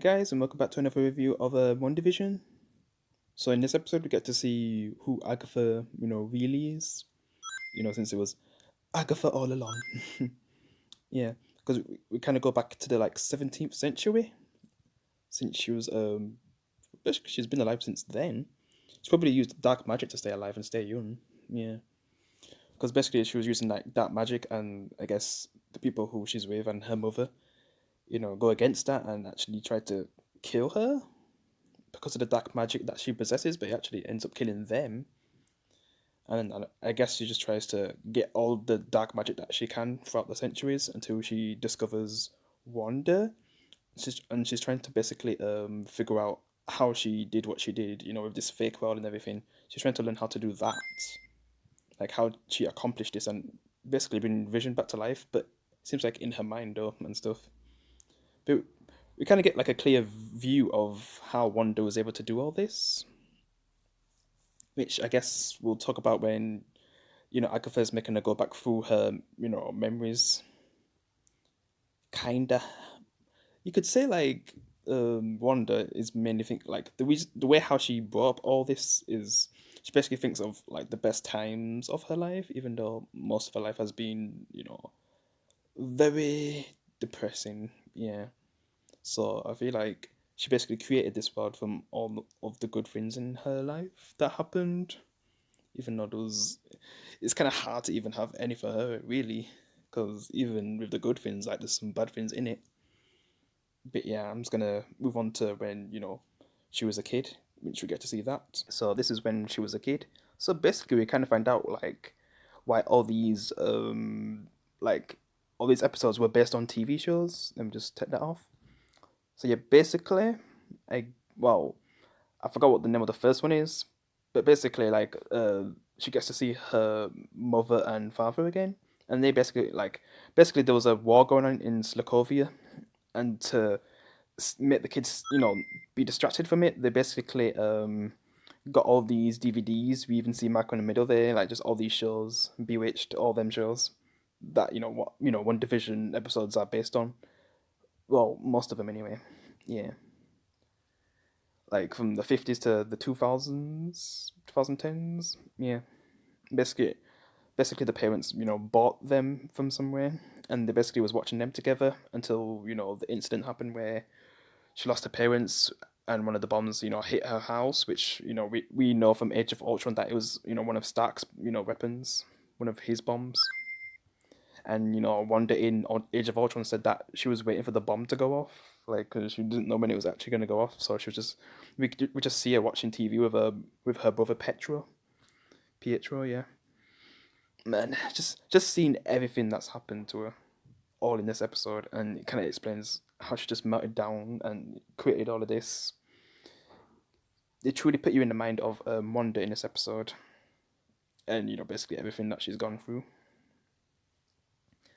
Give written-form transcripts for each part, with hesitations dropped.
guys, and welcome back to another review of WandaVision. So in this episode, we get to see who Agatha, really is. Since it was Agatha all along. Yeah, because we kind of go back to the 17th century, since she was basically she's been alive since then. She's probably used dark magic to stay alive and stay young. Yeah, because basically she was using like dark magic, and I guess the people who she's with and her mother, go against that and actually try to kill her because of the dark magic that she possesses, but he actually ends up killing them. And I guess she just tries to get all the dark magic that she can throughout the centuries until she discovers Wanda. And she's trying to basically figure out how she did what she did, with this fake world and everything. She's trying to learn how to do that, like how she accomplished this and basically bring Vision back to life. But it seems like in her mind though and stuff. But we kind of get like a clear view of how Wanda was able to do all this, which I guess we'll talk about when Agatha's making her go back through her memories. Kinda, you could say like Wanda is mainly think like the way how she brought up all this is she basically thinks of like the best times of her life, even though most of her life has been very depressing. Yeah, so I feel like she basically created this world from all of the good things in her life that happened, even though those it's kind of hard to even have any for her really, because even with the good things, like there's some bad things in it. But yeah, I'm just gonna move on to when she was a kid, which we get to see that. So this is when she was a kid. So basically, we kind of find out like why like all these episodes were based on TV shows. Let me just take that off. So yeah, basically, I well, I forgot what the name of the first one is, but basically, like, she gets to see her mother and father again, and they basically there was a war going on in Slovakia, and to make the kids, be distracted from it, they basically got all these DVDs. We even see Marco in the middle there, like just all these shows, Bewitched, all them shows that One Division episodes are based on. Well, most of them anyway. Yeah, like from the 50s to the 2000s, 2010s. Yeah, basically, basically the parents, bought them from somewhere, and they basically was watching them together until the incident happened where she lost her parents, and one of the bombs, hit her house, which we know from Age of Ultron that it was one of Stark's weapons, one of his bombs. And Wanda in Age of Ultron said that she was waiting for the bomb to go off, like because she didn't know when it was actually going to go off. So she was just we just see her watching TV with her brother Pietro, yeah. Man, just seeing everything that's happened to her all in this episode, and it kind of explains how she just melted down and created all of this. They truly put you in the mind of Wanda in this episode, and basically everything that she's gone through,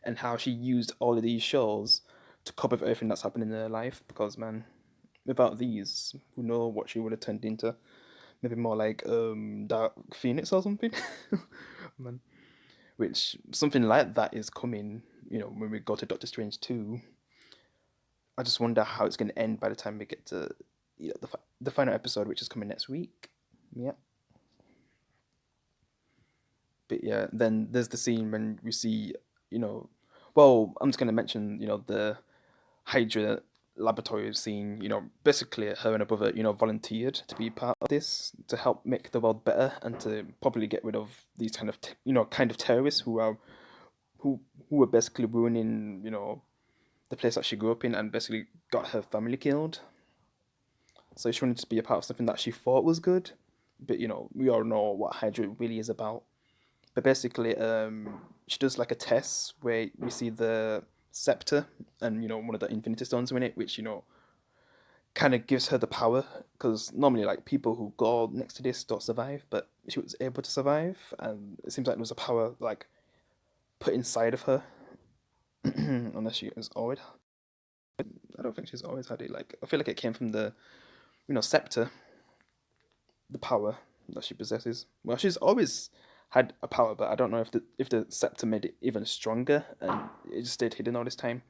and how she used all of these shows to cope with everything that's happened in her life. Because man, without these, who know what she would have turned into? Maybe more like Dark Phoenix or something. Man, which something like that is coming. When we go to Doctor Strange 2, I just wonder how it's going to end by the time we get to the final episode, which is coming next week. Yeah. But yeah, then there's the scene when we see, you know, well, I'm just going to mention, the Hydra laboratory scene. Basically, her and her brother, volunteered to be part of this to help make the world better and to probably get rid of these kind of terrorists who who were basically ruining, the place that she grew up in and basically got her family killed. So she wanted to be a part of something that she thought was good, but we all know what Hydra really is about. But basically, she does like a test where we see the scepter and one of the Infinity Stones in it, which kind of gives her the power. Because normally, like people who go next to this don't survive, but she was able to survive, and it seems like there was a power like put inside of her, unless she has always. I don't think she's always had it. Like I feel like it came from the scepter, the power that she possesses. Well, she's always had a power, but I don't know if the scepter made it even stronger, and it just stayed hidden all this time.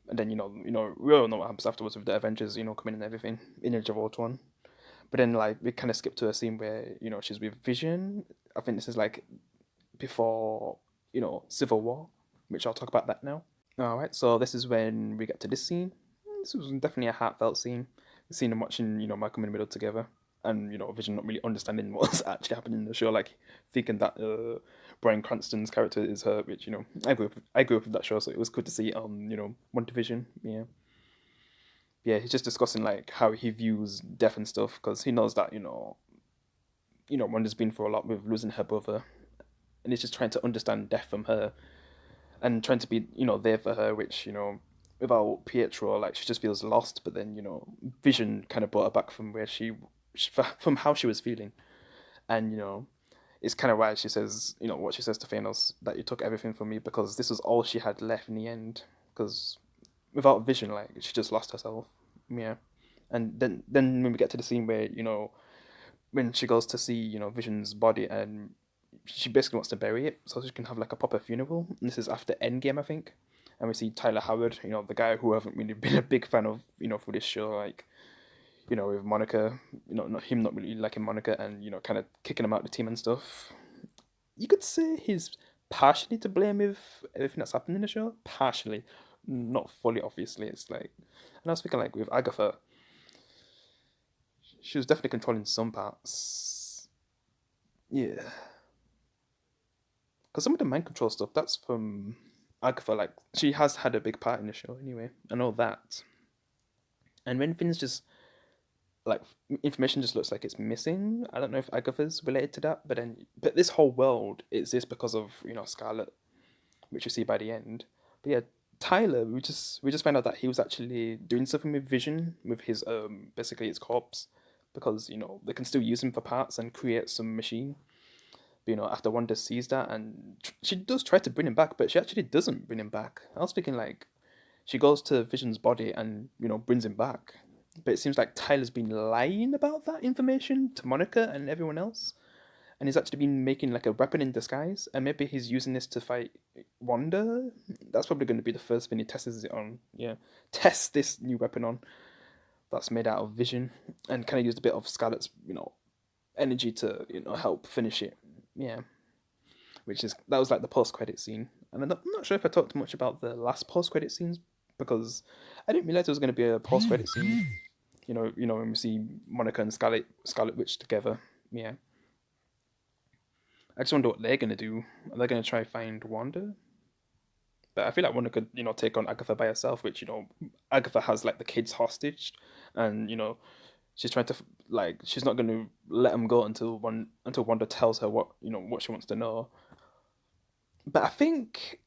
And then we all know what happens afterwards with the Avengers, coming and everything in Age of Ultron. But then like we kind of skip to a scene where she's with Vision. I think this is like before Civil War, which I'll talk about that now. All right, so this is when we get to this scene. This was definitely a heartfelt scene. Seeing them watching, Malcolm in the Middle together, and Vision not really understanding what's actually happening in the show, like thinking that Bryan Cranston's character is her, which I grew up with that show, so it was good to see WandaVision. Yeah, yeah, he's just discussing like how he views death and stuff because he knows that Wanda's been through a lot with losing her brother, and he's just trying to understand death from her and trying to be there for her, which without Pietro, like she just feels lost. But then Vision kind of brought her back from where from how she was feeling, and it's kind of why she says what she says to Thanos, that you took everything from me, because this was all she had left in the end. Because without Vision, like she just lost herself. Yeah, and then when we get to the scene where when she goes to see Vision's body, and she basically wants to bury it so she can have like a proper funeral. And this is after Endgame, I think. And we see Tyler Howard, the guy who I haven't really been a big fan of, for this show, like, with Monica, not him not really liking Monica, and kind of kicking him out of the team and stuff. You could say he's partially to blame with everything that's happened in the show. Partially, not fully, obviously. It's like, and I was thinking like with Agatha, she was definitely controlling some parts. Yeah, because some of the mind control stuff, that's from Agatha. Like she has had a big part in the show anyway. I know that. And when things just like information just looks like it's missing, I don't know if Agatha's related to that. But this whole world exists because of Scarlet, which you see by the end. But yeah, Tyler, we just found out that he was actually doing something with Vision, with his basically his corpse, because they can still use him for parts and create some machine. But, after Wanda sees that, and she does try to bring him back, but she actually doesn't bring him back. I was thinking like she goes to Vision's body and brings him back, but it seems like Tyler's been lying about that information to Monica and everyone else, and he's actually been making like a weapon in disguise, and maybe he's using this to fight Wanda. That's probably going to be the first thing he tests it on. Yeah, test this new weapon on that's made out of Vision, and kind of used a bit of Scarlet's energy to help finish it. Yeah, that was like the post credit scene, and I'm not sure if I talked much about the last post credit scenes because I didn't realize there was going to be a post credit scene. When we see Monica and Scarlet Witch together. Yeah, I just wonder what they're going to do. Are they going to try find Wanda? But I feel like Wanda could take on Agatha by herself, which Agatha has like the kids hostage, and she's trying to like she's not going to let them go until Wanda tells her what she wants to know. But I think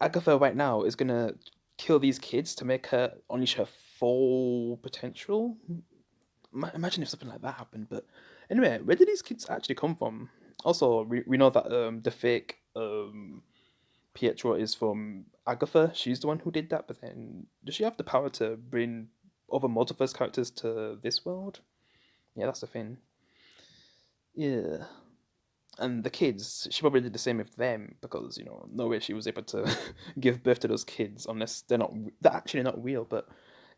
Agatha right now is gonna kill these kids to make her unleash her full potential. Imagine if something like that happened. But anyway, where did these kids actually come from? Also, we know that the fake Pietro is from Agatha. She's the one who did that. But then, does she have the power to bring other multiverse characters to this world? Yeah, that's the thing. Yeah. And the kids, she probably did the same with them because no way she was able to give birth to those kids unless they're actually not real. But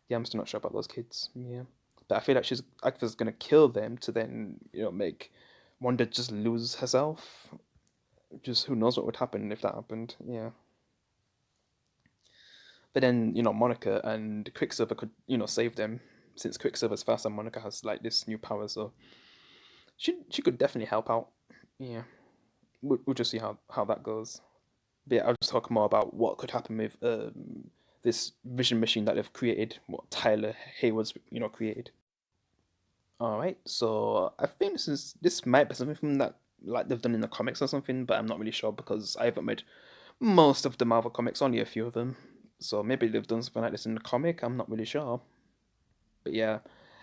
yeah, I'm still not sure about those kids. Yeah, but I feel like she's Agatha's gonna kill them to then make Wanda just lose herself. Just who knows what would happen if that happened. Yeah, but then Monica and Quicksilver could save them, since Quicksilver's fast and Monica has like this new power, so she could definitely help out. Yeah. We'll just see how that goes. But yeah, I'll just talk more about what could happen with this vision machine that they've created, what Tyler Hayward's created. All right, so I think this might be something from that like they've done in the comics or something, but I'm not really sure because I haven't read most of the Marvel comics, only a few of them. So maybe they've done something like this in the comic. I'm not really sure. But yeah,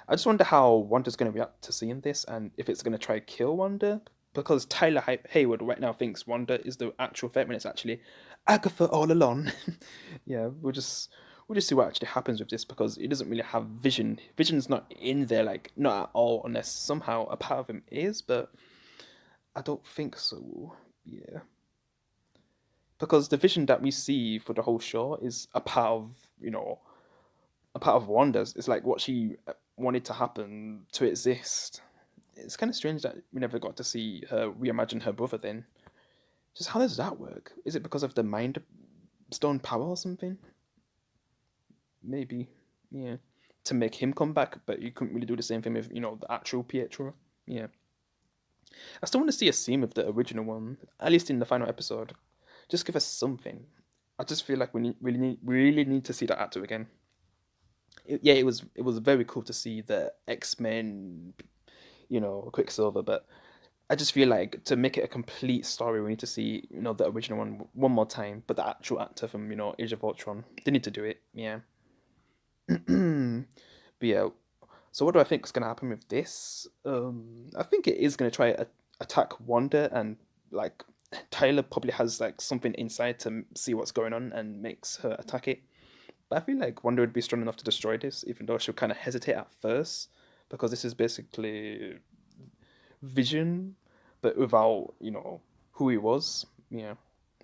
I just wonder how Wanda's going to react to seeing this, and if it's going to try kill Wanda, because Tyler Hayward right now thinks Wanda is the actual threat when it's actually Agatha all along. Yeah, we'll just see what actually happens with this because he doesn't really have Vision. Vision's not in there, like not at all, unless somehow a part of him is, but I don't think so. Yeah, because the Vision that we see for the whole show is a part of you know, a part of Wanda's. It's like what she wanted to happen to exist. It's kind of strange that we never got to see her reimagine her brother then. Just how does that work? Is it because of the Mind Stone power or something? Maybe. Yeah. To make him come back, but you couldn't really do the same thing with, the actual Pietro. Yeah. I still want to see a scene with the original one, at least in the final episode. Just give us something. I just feel like really need to see that actor again. Yeah, it was very cool to see the X-Men, Quicksilver, but I just feel like to make it a complete story, we need to see, the original one more time, but the actual actor from, Age of Ultron. They need to do it, yeah. But yeah, so what do I think is going to happen with this? I think it is going to try attack Wanda, and like Tyler probably has like something inside to see what's going on and makes her attack it. But I feel like Wanda would be strong enough to destroy this, even though she'll kind of hesitate at first, because this is basically Vision, but without who he was. Yeah,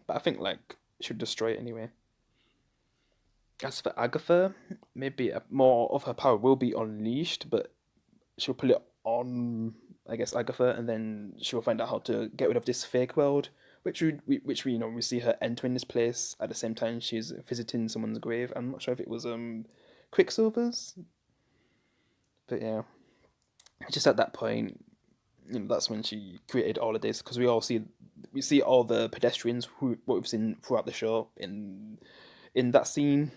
but I think like she'll destroy it anyway. As for Agatha, maybe more of her power will be unleashed, but she'll put it on, I guess, Agatha, and then she'll find out how to get rid of this fake world, which we we see her entering this place at the same time she's visiting someone's grave. I'm not sure if it was Quicksilver's, but yeah, just at that point, that's when she created all of this, because we see all the pedestrians who what we've seen throughout the show in that scene,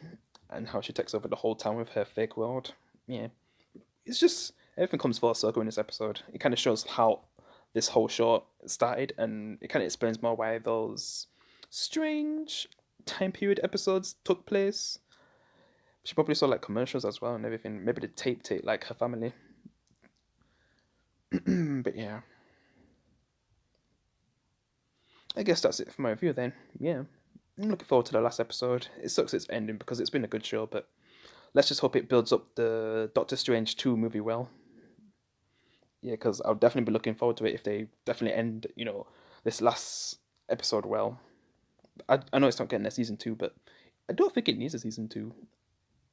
and how she takes over the whole town with her fake world. Yeah, it's just everything comes full circle in this episode. It kind of shows how this whole show started, and it kind of explains more why those strange time period episodes took place. She probably saw like commercials as well and everything. Maybe they taped it like her family. But yeah, I guess that's it for my review then. Yeah, I'm looking forward to the last episode. It sucks it's ending because it's been a good show, but let's just hope it builds up the Doctor Strange 2 movie well. Yeah, because I'll definitely be looking forward to it if they definitely end, this last episode well. I know it's not getting a season 2, but I don't think it needs a season 2.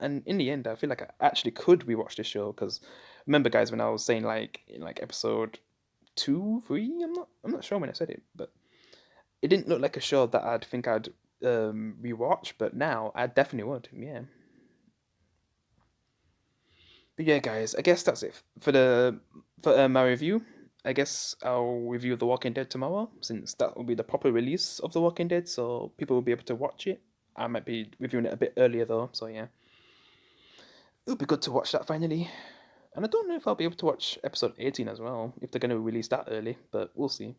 And in the end, I feel like I actually could rewatch this show, because remember, guys, when I was saying like in like episode 2, 3, I'm not sure when I said it, but it didn't look like a show that I'd think I'd rewatch, but now I definitely would. Yeah. But yeah, guys, I guess that's it for my review. I guess I'll review The Walking Dead tomorrow, since that will be the proper release of The Walking Dead, so people will be able to watch it. I might be reviewing it a bit earlier though, so yeah, it'll be good to watch that finally. And I don't know if I'll be able to watch episode 18 as well, if they're going to release that early, but we'll see.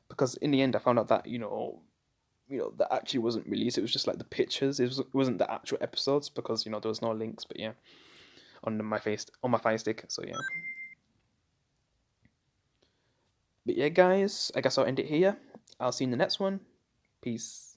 Because in the end, I found out that that actually wasn't released. It was just like the pictures. It wasn't the actual episodes, because there was no links. But yeah, on my Fire Stick. So yeah. But yeah, guys, I guess I'll end it here. I'll see you in the next one. Peace.